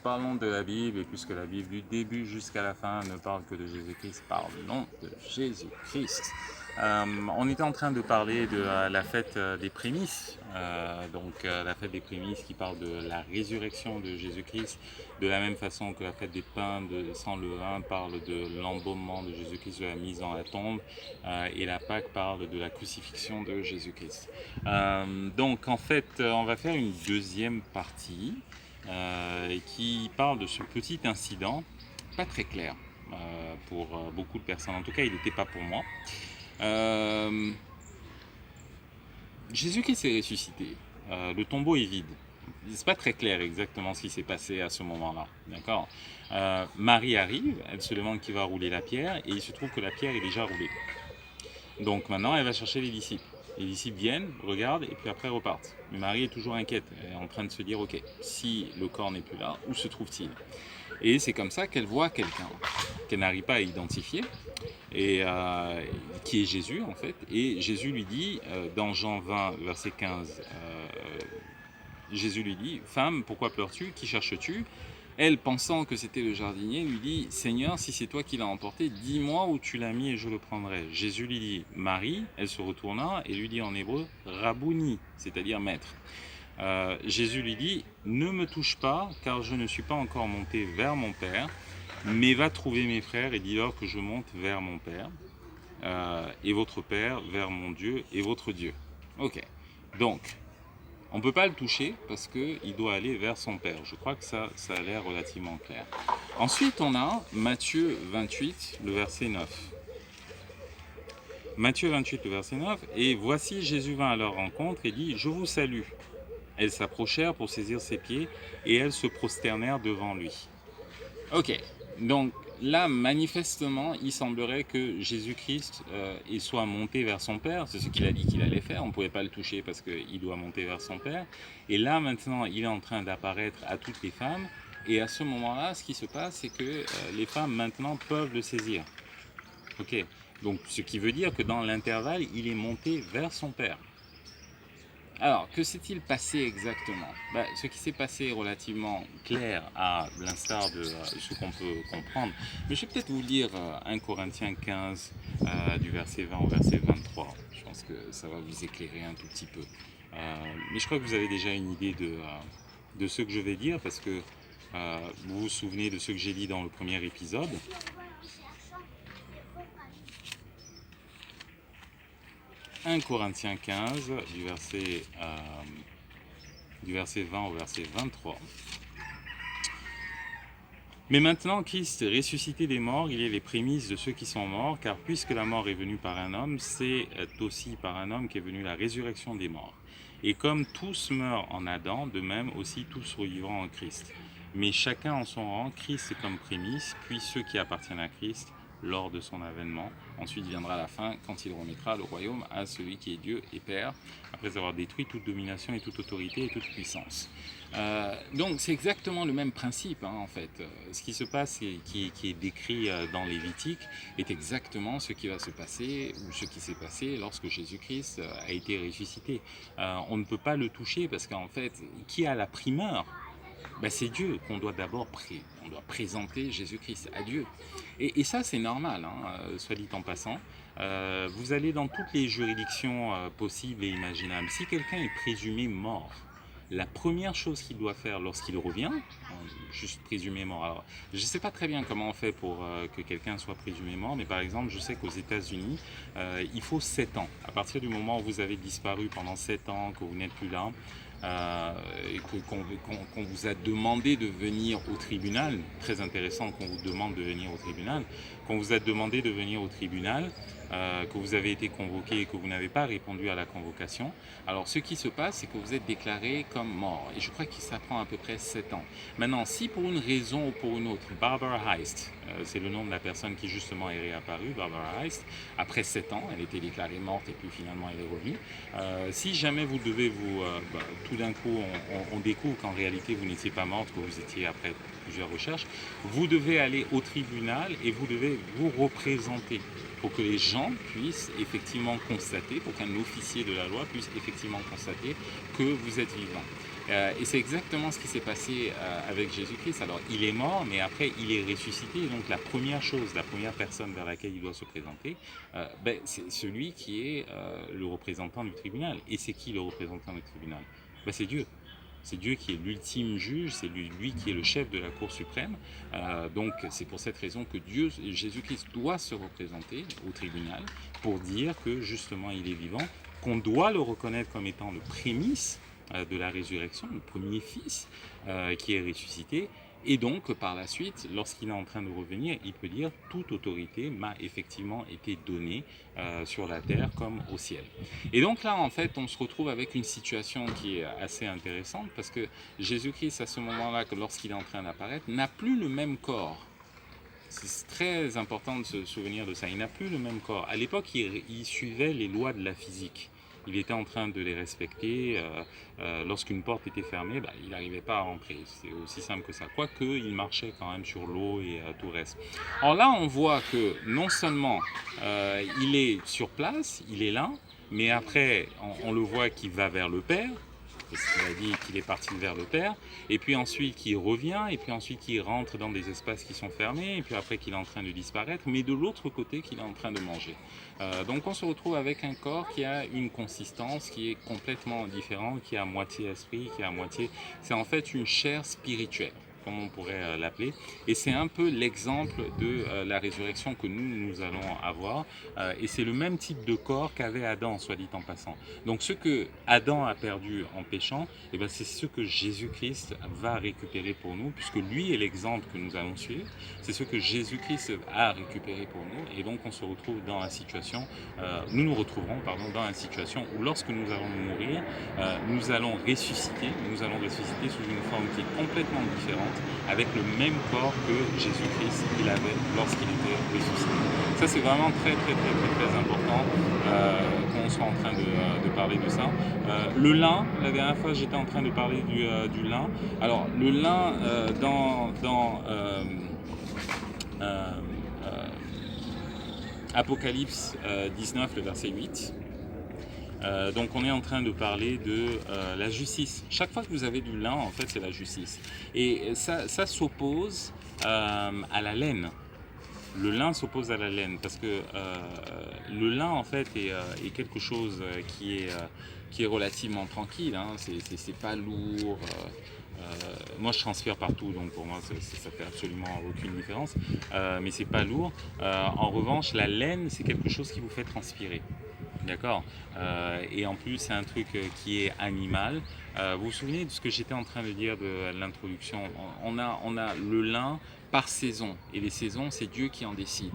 Parlons de la Bible, et puisque la Bible du début jusqu'à la fin ne parle que de Jésus-Christ, parlons de Jésus-Christ. On était en train de parler de la fête des prémices, la fête des prémices qui parle de la résurrection de Jésus-Christ, de la même façon que la fête des pains sans levain parle de l'embaumement de Jésus-Christ, de la mise dans la tombe, et la Pâque parle de la crucifixion de Jésus-Christ. On va faire une deuxième partie qui parle de ce petit incident, pas très clair pour beaucoup de personnes. En tout cas, il n'était pas pour moi. Jésus-Christ est ressuscité. Le tombeau est vide. C'est pas très clair exactement ce qui s'est passé à ce moment-là. D'accord. Marie arrive, elle se demande qui va rouler la pierre, et il se trouve que la pierre est déjà roulée. Donc maintenant, elle va chercher les disciples. Les disciples viennent, regardent et puis après repartent. Mais Marie est toujours inquiète. Elle est en train de se dire, ok, si le corps n'est plus là, où se trouve-t-il? Et c'est comme ça qu'elle voit quelqu'un qu'elle n'arrive pas à identifier, et qui est Jésus en fait. Et Jésus lui dit, dans Jean 20, verset 15, Jésus lui dit, femme, pourquoi pleures-tu? Qui cherches-tu? Elle, pensant que c'était le jardinier, lui dit, Seigneur, si c'est toi qui l'as emporté, dis-moi où tu l'as mis et je le prendrai. Jésus lui dit, Marie. Elle se retourna et lui dit en hébreu, Rabouni, c'est-à-dire maître. Jésus lui dit, ne me touche pas, car je ne suis pas encore monté vers mon Père, mais va trouver mes frères et dis-leur que je monte vers mon Père, et votre Père, vers mon Dieu et votre Dieu. Ok, donc, on ne peut pas le toucher parce qu'il doit aller vers son Père. Je crois que ça a l'air relativement clair. Ensuite, on a Matthieu 28, le verset 9. Matthieu 28, le verset 9. Et voici, Jésus vint à leur rencontre et dit, je vous salue. Elles s'approchèrent pour saisir ses pieds et elles se prosternèrent devant lui. Ok, donc là, manifestement, il semblerait que Jésus-Christ soit monté vers son Père. C'est ce qu'il a dit qu'il allait faire. On ne pouvait pas le toucher parce qu'il doit monter vers son Père. Et là, maintenant, il est en train d'apparaître à toutes les femmes. Et à ce moment-là, ce qui se passe, c'est que les femmes, maintenant, peuvent le saisir. Ok, donc ce qui veut dire que dans l'intervalle, il est monté vers son Père. Alors, que s'est-il passé exactement? Ce qui s'est passé est relativement clair à l'instar de ce qu'on peut comprendre. Mais je vais peut-être vous lire 1 Corinthiens 15 du verset 20 au verset 23. Je pense que ça va vous éclairer un tout petit peu. Mais je crois que vous avez déjà une idée de ce que je vais dire parce que vous vous souvenez de ce que j'ai dit dans le premier épisode. 1 Corinthiens 15, du verset 20 au verset 23. Mais maintenant, Christ est ressuscité des morts, il est les prémices de ceux qui sont morts, car puisque la mort est venue par un homme, c'est aussi par un homme qu'est venue la résurrection des morts. Et comme tous meurent en Adam, de même aussi tous revivront en Christ. Mais chacun en son rang, Christ est comme prémisse, puis ceux qui appartiennent à Christ lors de son avènement. Ensuite viendra la fin, quand il remettra le royaume à celui qui est Dieu et Père, après avoir détruit toute domination et toute autorité et toute puissance. Donc c'est exactement le même principe en fait. Ce qui se passe et qui est décrit dans Lévitique est exactement ce qui va se passer ou ce qui s'est passé lorsque Jésus-Christ a été ressuscité. On ne peut pas le toucher parce qu'en fait, qui a la primeur? C'est Dieu qu'on doit d'abord on doit présenter Jésus-Christ à Dieu. Et ça c'est normal, soit dit en passant. Vous allez dans toutes les juridictions possibles et imaginables. Si quelqu'un est présumé mort, la première chose qu'il doit faire lorsqu'il revient, juste présumé mort, alors je ne sais pas très bien comment on fait pour que quelqu'un soit présumé mort, mais par exemple je sais qu'aux États-Unis il faut 7 ans. À partir du moment où vous avez disparu pendant 7 ans, que vous n'êtes plus là, et qu'on vous a demandé de venir au tribunal, très intéressant qu'on vous demande de venir au tribunal, qu'on vous a demandé de venir au tribunal, que vous avez été convoqué et que vous n'avez pas répondu à la convocation, alors ce qui se passe, c'est que vous êtes déclaré comme mort. Et je crois que ça prend à peu près 7 ans. Maintenant, si pour une raison ou pour une autre, Barbara Heist, c'est le nom de la personne qui justement est réapparue, Barbara Heist, après 7 ans, elle était déclarée morte et puis finalement elle est revenue. Si jamais vous devez tout d'un coup, on découvre qu'en réalité vous n'étiez pas morte, que vous étiez après plusieurs recherches, vous devez aller au tribunal et vous devez vous représenter pour que les gens puissent effectivement constater, pour qu'un officier de la loi puisse effectivement constater que vous êtes vivant. Et c'est exactement ce qui s'est passé avec Jésus-Christ. Alors, il est mort, mais après, il est ressuscité. Et donc, la première chose, la première personne vers laquelle il doit se présenter, c'est celui qui est le représentant du tribunal. Et c'est qui le représentant du tribunal? C'est Dieu. C'est Dieu qui est l'ultime juge, c'est lui qui est le chef de la Cour suprême. Donc c'est pour cette raison que Jésus-Christ doit se représenter au tribunal pour dire que justement il est vivant, qu'on doit le reconnaître comme étant le prémisse de la résurrection, le premier fils qui est ressuscité. Et donc, par la suite, lorsqu'il est en train de revenir, il peut dire « Toute autorité m'a effectivement été donnée sur la terre comme au ciel ». Et donc là, en fait, on se retrouve avec une situation qui est assez intéressante parce que Jésus-Christ, à ce moment-là, lorsqu'il est en train d'apparaître, n'a plus le même corps. C'est très important de se souvenir de ça. Il n'a plus le même corps. À l'époque, il suivait les lois de la physique. Il était en train de les respecter. Lorsqu'une porte était fermée, il n'arrivait pas à rentrer. C'est aussi simple que ça. Quoique, il marchait quand même sur l'eau et tout le reste. Alors là, on voit que non seulement il est sur place, il est là, mais après, on le voit qu'il va vers le Père, parce qu'il a dit qu'il est parti vers le Père, et puis ensuite qu'il revient, et puis ensuite qu'il rentre dans des espaces qui sont fermés, et puis après qu'il est en train de disparaître, mais de l'autre côté qu'il est en train de manger. Donc on se retrouve avec un corps qui a une consistance qui est complètement différente, qui est à moitié esprit, qui est à moitié... C'est en fait une chair spirituelle, comme on pourrait l'appeler. Et c'est un peu l'exemple de la résurrection que nous allons avoir. Et c'est le même type de corps qu'avait Adam, soit dit en passant. Donc ce que Adam a perdu en péchant, c'est ce que Jésus-Christ va récupérer pour nous, puisque lui est l'exemple que nous allons suivre. C'est ce que Jésus-Christ a récupéré pour nous. Et donc on se retrouve dans la situation, nous nous retrouverons dans la situation où lorsque nous allons mourir, nous allons ressusciter sous une forme qui est complètement différente, avec le même corps que Jésus-Christ il avait lorsqu'il était ressuscité. Ça c'est vraiment très important qu'on soit en train de parler de ça. Le lin, la dernière fois j'étais en train de parler du lin. Alors le lin dans Apocalypse 19, le verset 8. Donc on est en train de parler de la justice. Chaque fois que vous avez du lin, en fait, c'est la justice. Et ça s'oppose à la laine. Le lin s'oppose à la laine parce que le lin, en fait, est quelque chose qui est relativement tranquille. Hein. C'est pas lourd. Moi, je transpire partout, donc pour moi, ça fait absolument aucune différence. Mais c'est pas lourd. En revanche, la laine, c'est quelque chose qui vous fait transpirer. D'accord. Et en plus, c'est un truc qui est animal. Vous vous souvenez de ce que j'étais en train de dire de l'introduction? On a le lin par saison. Et les saisons, c'est Dieu qui en décide.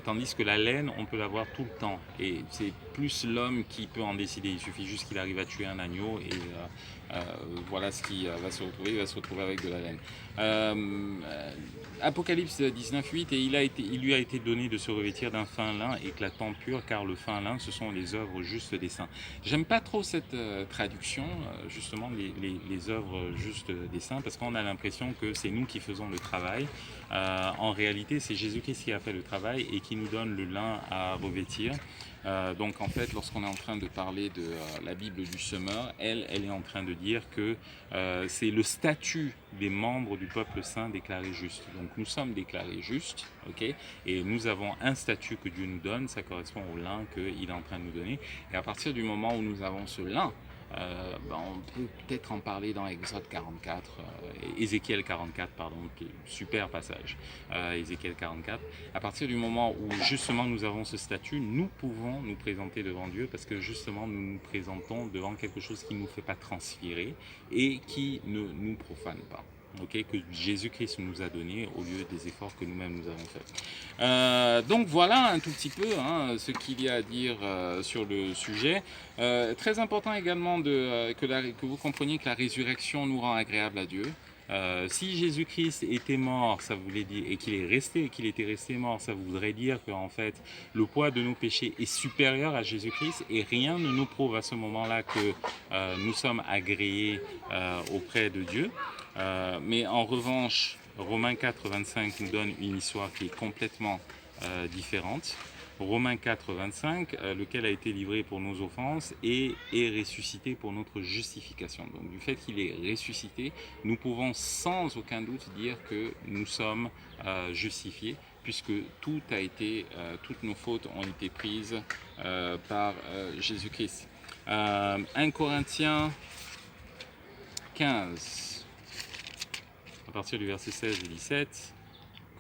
Tandis que la laine, on peut l'avoir tout le temps. Et c'est plus l'homme qui peut en décider. Il suffit juste qu'il arrive à tuer un agneau et voilà ce qui va se retrouver. Il va se retrouver avec de la laine. Apocalypse 19.8, et il lui a été donné de se revêtir d'un fin lin éclatant pur, car le fin lin, ce sont les œuvres justes des saints. J'aime pas trop cette traduction, justement, les œuvres justes des saints, parce qu'on a l'impression que c'est nous qui faisons le travail. En réalité, c'est Jésus-Christ qui a fait le travail et qui nous donne le lin à revêtir. Donc en fait, lorsqu'on est en train de parler de la Bible du semeur, elle est en train de dire que c'est le statut des membres du peuple saint déclarés justes. Donc nous sommes déclarés justes, ok, et nous avons un statut que Dieu nous donne, ça correspond au lin qu'il est en train de nous donner. Et à partir du moment où nous avons ce lin, on peut peut-être en parler dans Exode 44, Ézéchiel 44, pardon, qui est un super passage, Ézéchiel 44. À partir du moment où justement nous avons ce statut, nous pouvons nous présenter devant Dieu parce que justement nous nous présentons devant quelque chose qui ne nous fait pas transpirer et qui ne nous profane pas. Okay, que Jésus-Christ nous a donné au lieu des efforts que nous-mêmes nous avons faits. Donc voilà un tout petit peu ce qu'il y a à dire sur le sujet. Très important également que vous compreniez que la résurrection nous rend agréable à Dieu. Si Jésus-Christ était mort, ça voulait dire, et qu'il était resté mort, ça voudrait dire qu'en fait, le poids de nos péchés est supérieur à Jésus-Christ et rien ne nous prouve à ce moment-là que nous sommes agréés auprès de Dieu. Mais en revanche, Romains 4, 25 nous donne une histoire qui est complètement différente. Romains 4, 25, lequel a été livré pour nos offenses et est ressuscité pour notre justification. Donc du fait qu'il est ressuscité, nous pouvons sans aucun doute dire que nous sommes justifiés, puisque toutes nos fautes ont été prises par Jésus-Christ. 1 Corinthiens 15, à partir du verset 16 et 17,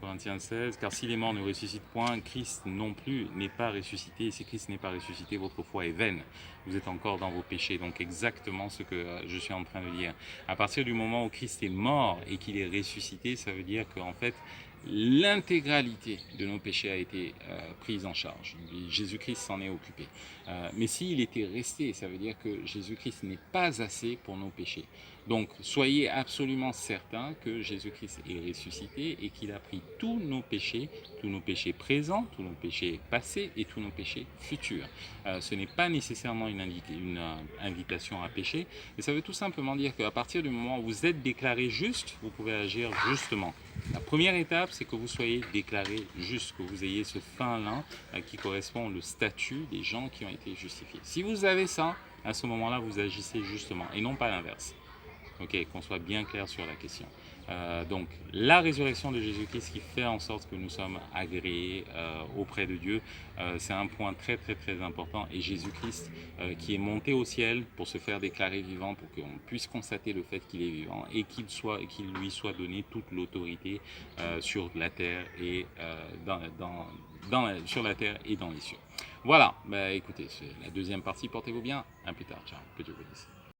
Corinthiens 16, car si les morts ne ressuscitent point, Christ non plus n'est pas ressuscité, et si Christ n'est pas ressuscité, votre foi est vaine. Vous êtes encore dans vos péchés. Donc exactement ce que je suis en train de dire. À partir du moment où Christ est mort et qu'il est ressuscité, ça veut dire qu'en fait, l'intégralité de nos péchés a été prise en charge. Jésus-Christ s'en est occupé. Mais s'il était resté, ça veut dire que Jésus-Christ n'est pas assez pour nos péchés. Donc soyez absolument certains que Jésus-Christ est ressuscité et qu'il a pris tous nos péchés présents, tous nos péchés passés et tous nos péchés futurs. Ce n'est pas nécessairement une invitation à pécher, mais ça veut tout simplement dire qu'à partir du moment où vous êtes déclaré juste, vous pouvez agir justement. La première étape, c'est que vous soyez déclaré juste, que vous ayez ce fin lin qui correspond au statut des gens qui ont été justifiés. Si vous avez ça, à ce moment-là, vous agissez justement et non pas l'inverse. Ok, qu'on soit bien clair sur la question. Donc, la résurrection de Jésus-Christ qui fait en sorte que nous sommes agréés auprès de Dieu, c'est un point très très très important. Et Jésus-Christ qui est monté au ciel pour se faire déclarer vivant, pour qu'on puisse constater le fait qu'il est vivant et qu'il lui soit donné toute l'autorité sur la terre et sur la terre et dans les cieux. Voilà, bah, écoutez, c'est la deuxième partie. Portez-vous bien. À plus tard. Ciao. Que Dieu vous bénisse.